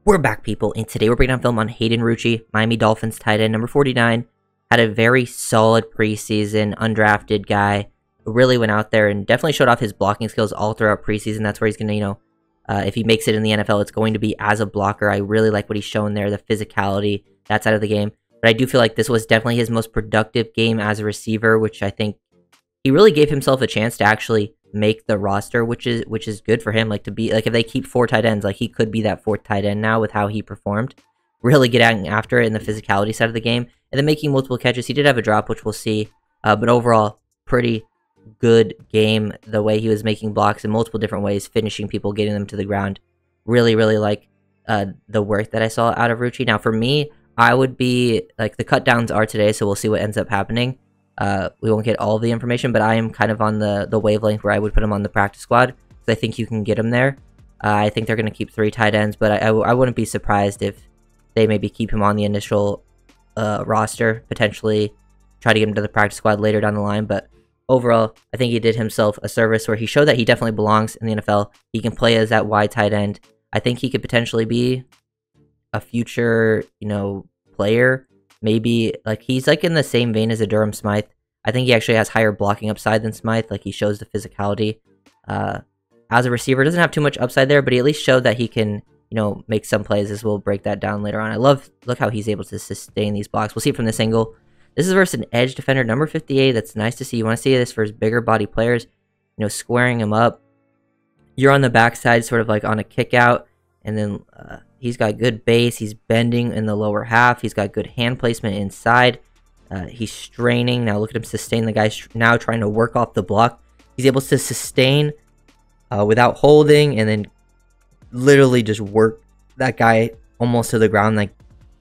We're back, people, and today we're breaking down film on Hayden Rucci, Miami Dolphins tight end, number 49. Had a very solid preseason, undrafted guy. Really went out there and definitely showed off his blocking skills all throughout preseason. That's where he's going to, if he makes it in the NFL, it's going to be as a blocker. I really like what he's shown there, the physicality, that side of the game. But I do feel like this was definitely his most productive game as a receiver, which I think he really gave himself a chance to actually make the roster, which is good for him. Like, to be like, if they keep 4 tight ends, like, he could be that 4th tight end now with how he performed. Really getting after it in the physicality side of the game, and then making multiple catches. He did have a drop, which we'll see, but overall, pretty good game. The way he was making blocks in multiple different ways, finishing people, getting them to the ground. Really like the work that I saw out of Rucci. Now, for me, I would be like, the cut downs are today, so we'll see what ends up happening. We won't get all the information, but I am kind of on the wavelength where I would put him on the practice squad, because I think you can get him there. I think they're going to keep 3 tight ends, but I wouldn't be surprised if they maybe keep him on the initial roster, potentially try to get him to the practice squad later down the line. But overall, I think he did himself a service where he showed that he definitely belongs in the NFL. He can play as that wide tight end. I think he could potentially be a future, player. Maybe, like, he's like in the same vein as a Durham Smythe. I think he actually has higher blocking upside than Smythe. Like, he shows the physicality. As a receiver, doesn't have too much upside there, but he at least showed that he can, make some plays, as we'll break that down later on. Look how he's able to sustain these blocks. We'll see it from this angle. This is versus an edge defender, number 58. That's nice to see. You want to see this for his bigger body players, squaring him up. You're on the backside, sort of like on a kick out, and then he's got good base. He's bending in the lower half. He's got good hand placement inside. He's straining. Now look at him sustain. The guy's now trying to work off the block. He's able to sustain without holding, and then literally just work that guy almost to the ground. Like,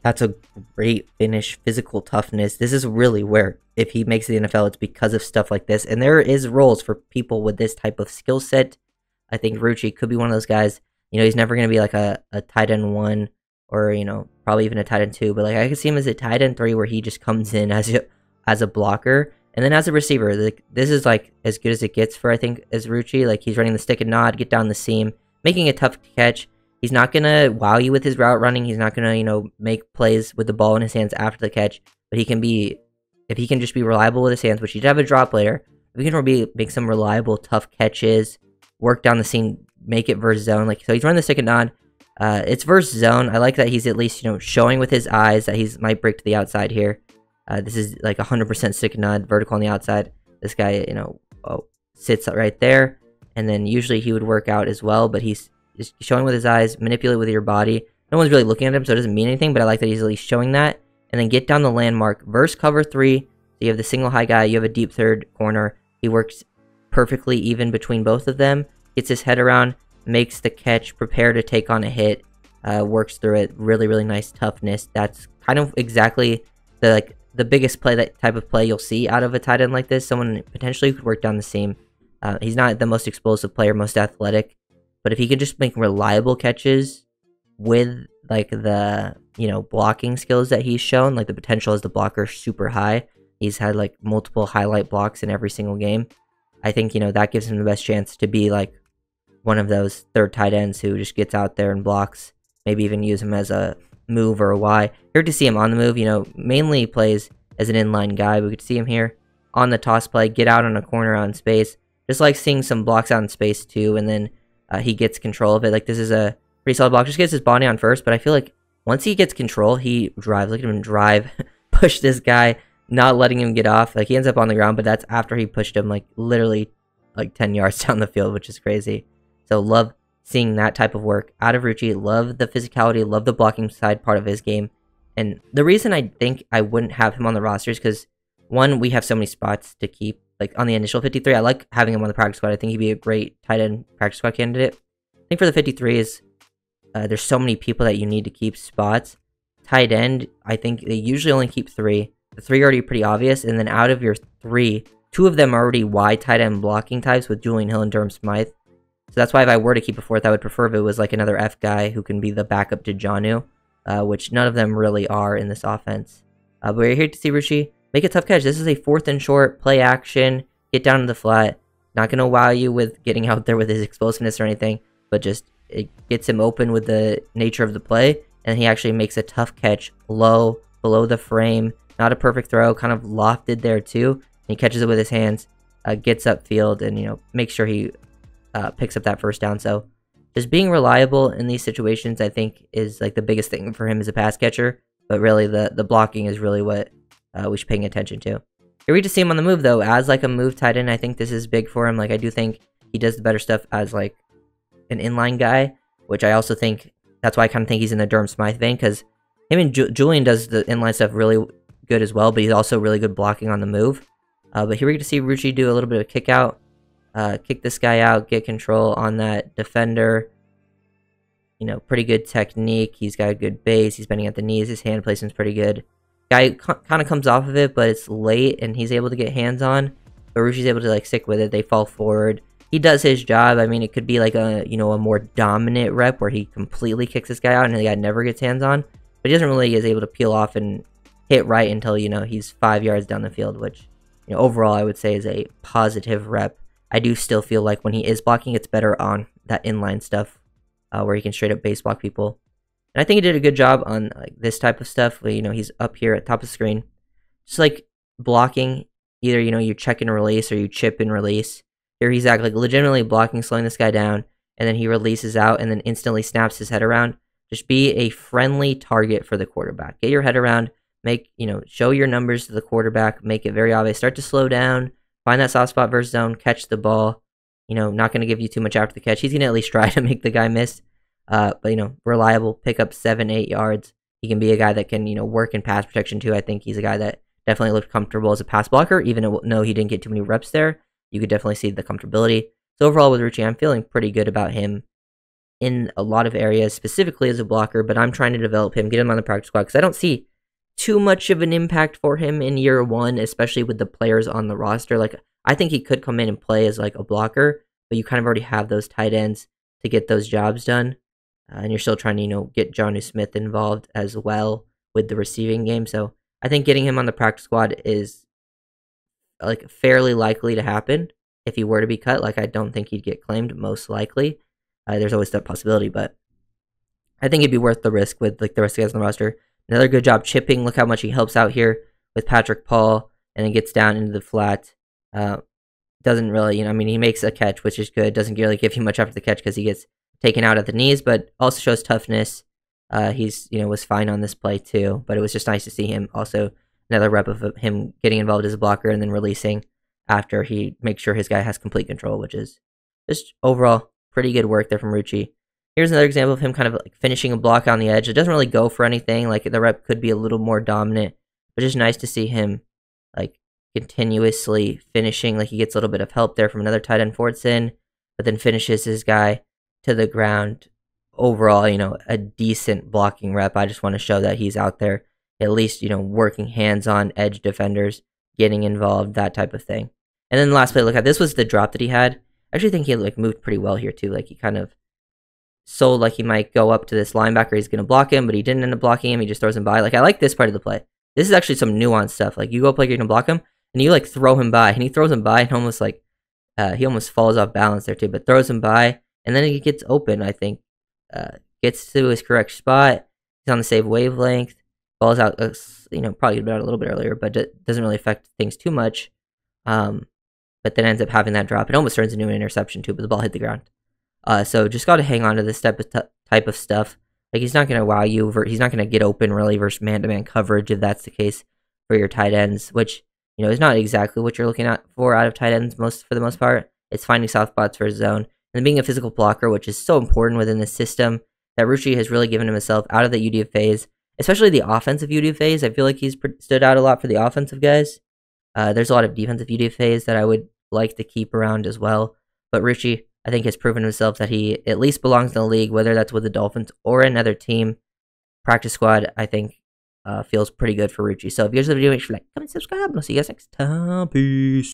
that's a great finish. Physical toughness. This is really where, if he makes the NFL, it's because of stuff like this. And there is roles for people with this type of skill set. I think Rucci could be one of those guys. He's never going to be like a tight end 1 or, probably even a tight end 2. But, like, I could see him as a tight end 3 where he just comes in as a blocker. And then as a receiver, like, this is, like, as good as it gets for, I think, as Rucci. Like, he's running the stick and nod, get down the seam, making a tough catch. He's not going to wow you with his route running. He's not going to, make plays with the ball in his hands after the catch. But he can be, if he can just be reliable with his hands, which he did have a drop later, if he can make some reliable, tough catches, work down the seam, make it versus zone. Like, so he's running the stick and nod. It's versus zone. I like that he's at least, showing with his eyes that he's might break to the outside here. This is like 100% stick and nod, vertical on the outside. This guy, sits right there. And then usually he would work out as well, but he's just showing with his eyes, manipulate with your body. No one's really looking at him, so it doesn't mean anything, but I like that he's at least showing that. And then get down the landmark, verse cover 3. So you have the single high guy, you have a deep third corner. He works perfectly even between both of them. Gets his head around, makes the catch, prepare to take on a hit, works through it. Really nice toughness. That's kind of exactly the biggest play, that type of play you'll see out of a tight end like this. Someone potentially could work down the seam. He's not the most explosive player, most athletic, but if he could just make reliable catches with, like, the, blocking skills that he's shown, like, the potential as the blocker super high. He's had, like, multiple highlight blocks in every single game. I think, that gives him the best chance to be, like, one of those 3rd tight ends who just gets out there and blocks. Maybe even use him as a move or a Y. Here to see him on the move, mainly plays as an inline guy. We could see him here on the toss play, get out on a corner out in space. Just like seeing some blocks out in space too, and then he gets control of it. Like, this is a pretty solid block. Just gets his body on first, but I feel like once he gets control, he drives. Look at him drive, push this guy, not letting him get off. Like, he ends up on the ground, but that's after he pushed him, like, literally, like, 10 yards down the field, which is crazy. So love seeing that type of work out of Rucci. Love the physicality, love the blocking side part of his game. And the reason I think I wouldn't have him on the roster is because, one, we have so many spots to keep. Like, on the initial 53, I like having him on the practice squad. I think he'd be a great tight end practice squad candidate. I think for the 53 is, there's so many people that you need to keep spots. Tight end, I think they usually only keep 3. The 3 are already pretty obvious, and then out of your 3, 2 of them are already wide tight end blocking types with Julian Hill and Durham Smythe. So that's why if I were to keep a 4th, I would prefer if it was like another F guy who can be the backup to Jonnu, which none of them really are in this offense. But we're here to see Rucci make a tough catch. This is a 4th and short, play action, get down to the flat. Not going to wow you with getting out there with his explosiveness or anything, but just it gets him open with the nature of the play, and he actually makes a tough catch low, below the frame. Not a perfect throw, kind of lofted there too. And he catches it with his hands, gets upfield, and makes sure he picks up that first down. So just being reliable in these situations, I think, is like the biggest thing for him as a pass catcher. But really, the blocking is really what we should be paying attention to. Here we just see him on the move, though, as like a move tight end. I think this is big for him. Like, I do think he does the better stuff as like an inline guy, which I also think that's why I kind of think he's in the Durham Smythe vein, because him and Julian does the inline stuff really good as well, but he's also really good blocking on the move. But here we get to see Rucci do a little bit of kick out, kick this guy out, get control on that defender. Pretty good technique. He's got a good base. He's bending at the knees. His hand placement's pretty good. Guy kind of comes off of it, but it's late, and he's able to get hands on. But Rucci's able to like stick with it. They fall forward. He does his job. I mean, it could be like a a more dominant rep where he completely kicks this guy out and the guy never gets hands on. But he doesn't really is able to peel off and hit right until he's 5 yards down the field, which overall I would say is a positive rep. I do still feel like when he is blocking, it's better on that inline stuff where he can straight up base block people. And I think he did a good job on like this type of stuff. Where, he's up here at the top of the screen, just like blocking. Either you check and release or you chip and release. Here he's like legitimately blocking, slowing this guy down, and then he releases out and then instantly snaps his head around. Just be a friendly target for the quarterback. Get your head around. Make show your numbers to the quarterback. Make it very obvious. Start to slow down. Find that soft spot versus zone. Catch the ball. Not going to give you too much after the catch. He's going to at least try to make the guy miss. But reliable, pick up 7-8 yards. He can be a guy that can work in pass protection too. I think he's a guy that definitely looked comfortable as a pass blocker, even though he didn't get too many reps there. You could definitely see the comfortability. So overall with Rucci, I'm feeling pretty good about him in a lot of areas, specifically as a blocker. But I'm trying to develop him, get him on the practice squad, because I don't see too much of an impact for him in year one, especially with the players on the roster. Like, I think he could come in and play as like a blocker, but you kind of already have those tight ends to get those jobs done. And you're still trying to, get Jonnu Smith involved as well with the receiving game. So I think getting him on the practice squad is like fairly likely to happen if he were to be cut. Like, I don't think he'd get claimed, most likely. There's always that possibility, but I think it'd be worth the risk with like the rest of the guys on the roster. Another good job chipping. Look how much he helps out here with Patrick Paul, and then gets down into the flat. Doesn't really, he makes a catch, which is good. Doesn't really give you much after the catch because he gets taken out at the knees, but also shows toughness. He's, was fine on this play too, but it was just nice to see him also. Another rep of him getting involved as a blocker and then releasing after he makes sure his guy has complete control, which is just overall pretty good work there from Rucci. Here's another example of him kind of like finishing a block on the edge. It doesn't really go for anything. Like, the rep could be a little more dominant, but just nice to see him like continuously finishing. Like, he gets a little bit of help there from another tight end, Fordson, but then finishes his guy to the ground. Overall, a decent blocking rep. I just want to show that he's out there at least, working hands-on edge defenders, getting involved, that type of thing. And then the last play, look at this, was the drop that he had. I actually think he like moved pretty well here too. Like, he kind of sold like he might go up to this linebacker, he's going to block him, but he didn't end up blocking him. He just throws him by. Like, I like this part of the play. This is actually some nuanced stuff. Like, you go up like you're going to block him, and you like throw him by, and he throws him by and almost like he almost falls off balance there too, but throws him by, and then he gets open. I think gets to his correct spot. He's on the same wavelength. Balls out, probably could have been out a little bit earlier, but it doesn't really affect things too much. But then ends up having that drop. It almost turns into an interception too, but the ball hit the ground. So just got to hang on to this type of stuff. Like, he's not going to wow you. He's not going to get open really versus man-to-man coverage if that's the case for your tight ends, which is not exactly what you're looking at for out of tight ends for the most part. It's finding soft spots for his zone and being a physical blocker, which is so important within the system that Rucci has really given himself out of the UDF phase, especially the offensive UDF phase. I feel like he's stood out a lot for the offensive guys. There's a lot of defensive UDF phase that I would like to keep around as well. But Rucci, I think, has proven himself that he at least belongs in the league, whether that's with the Dolphins or another team. Practice squad, I think, feels pretty good for Rucci. So if you guys have a video, make sure to like, comment, subscribe, and I'll see you guys next time. Peace.